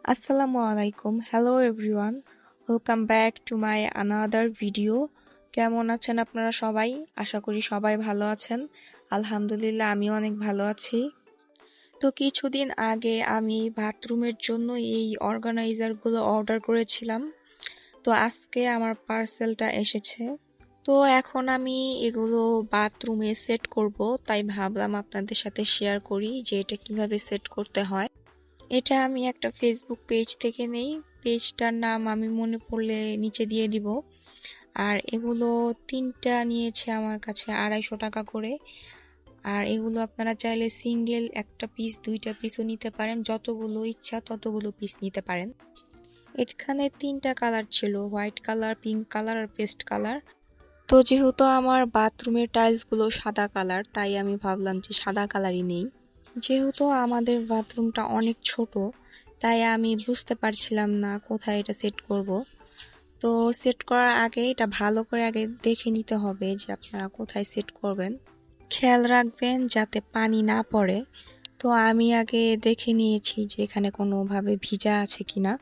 Assalamu alaikum. Hello everyone. Welcome back to my another video. কেমন আছেন আপনারা সবাই? আশা করি সবাই ভালো আছেন। আলহামদুলিল্লাহ আমিও অনেক ভালো আছি। তো কিছুদিন আগে আমি বাথরুমের জন্য এই অর্গানাইজারগুলো অর্ডার করেছিলাম। তো আজকে আমার পার্সেলটা এসেছে। তো এখন আমি এগুলো বাথরুমে সেট করব, তাই ভাবলাম আপনাদের সাথে শেয়ার করি যে এটা কিভাবে সেট করতে হয়। এটা আমি একটা ফেসবুক পেজ থেকে নেই। পেজটার নাম আমি মনে পড়লে নিচে দিয়ে দিব। আর এগুলো 3টা নিয়েছে আমার কাছে 250 টাকা করে। আর এগুলো আপনারা চাইলে সিঙ্গেল একটা পিস 2টা পিসও নিতে পারেন, যতগুলো ইচ্ছা ততগুলো পিস নিতে পারেন। এখানে 3টা কালার ছিল, হোয়াইট কালার, পিঙ্ক কালার আর পেস্ট কালার। তো যেহেতু আমার বাথরুমের টাইলসগুলো সাদা কালার, তাই আমি ভাবলাম যে সাদা কালারই নেই। যেহেতু আমাদের বাথরুমটা অনেক ছোট, তাই আমি বুঝতে পারছিলাম না কোথায় এটা সেট করব। তো সেট করার আগে এটা ভালো করে আগে দেখে নিতে হবে যে আপনারা কোথায় সেট করবেন। খেয়াল রাখবেন যাতে পানি না পড়ে। তো আমি আগে দেখে নিয়েছি যে এখানে কোনোভাবে ভিজা আছে কিনা।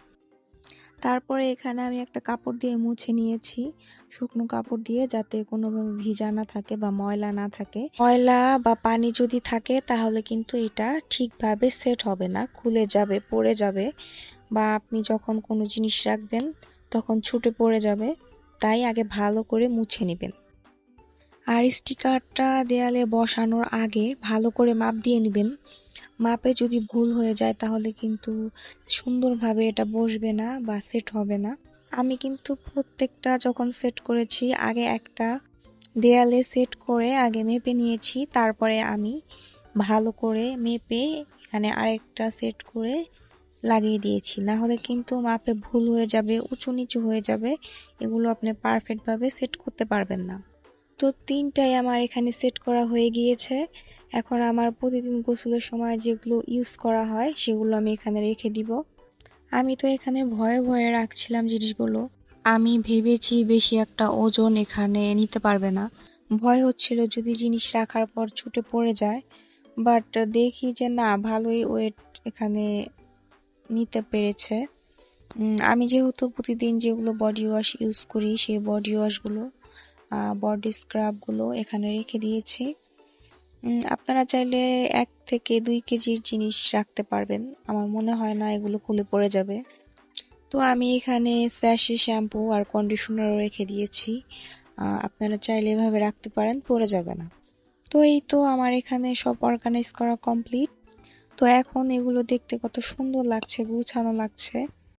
তারপরে এখানে আমি একটা কাপড় দিয়ে মুছে নিয়েছি, শুকনো কাপড় দিয়ে, যাতে কোনোভাবে ভিজা না থাকে বা ময়লা না থাকে। ময়লা বা পানি যদি থাকে তাহলে কিন্তু এটা ঠিকভাবে সেট হবে না, খুলে যাবে, পড়ে যাবে, বা আপনি যখন কোনো জিনিস রাখবেন তখন ছুটে পড়ে যাবে। তাই আগে ভালো করে মুছে নেবেন। আর স্টিকারটা দেয়ালে বসানোর আগে ভালো করে মাপ দিয়ে নেবেন। মাপে যদি ভুল হয়ে যায় তাহলে কিন্তু সুন্দরভাবে এটা বসবে না বা সেট হবে না। আমি কিন্তু প্রত্যেকটা যখন সেট করেছি আগে একটা দেয়ালে সেট করে আগে মেপে নিয়েছি, তারপরে আমি ভালো করে মেপে এখানে আরেকটা সেট করে লাগিয়ে দিয়েছি। না হলে কিন্তু মাপে ভুল হয়ে যাবে, উঁচু নিচু হয়ে যাবে, এগুলো আপনি পারফেক্টভাবে সেট করতে পারবেন না। তো 3টাই আমার এখানে সেট করা হয়ে গিয়েছে। এখন আমার প্রতিদিন গোসলের সময় যেগুলো ইউজ করা হয় সেগুলো আমি এখানে রেখে দিব। আমি তো এখানে ভয়ে ভয়ে রাখছিলাম জিনিসগুলো। আমি ভেবেছি বেশি একটা ওজন এখানে নিতে পারবে না, ভয় হচ্ছিল যদি জিনিস রাখার পর ছুটে পড়ে যায়। বাট দেখি যে না, ভালোই ওয়েট এখানে নিতে পেরেছে। আমি যেহেতু প্রতিদিন যেগুলো বডি ওয়াশ ইউজ করি সেই বডি ওয়াশগুলো, বডি স্ক্রাবগুলো এখানে রেখে দিয়েছি। আপনারা চাইলে 1 থেকে 2 কেজির জিনিস রাখতে পারবেন। আমার মনে হয় না এগুলো খুলে পড়ে যাবে। তো আমি এখানে স্যাশে শ্যাম্পু আর কন্ডিশনারও রেখে দিয়েছি। আপনারা চাইলে এভাবে রাখতে পারেন, পড়ে যাবে না। তো এই তো আমার এখানে সব অর্গানাইজ করা কমপ্লিট। তো এখন এগুলো দেখতে কত সুন্দর লাগছে, গুছানো লাগছে।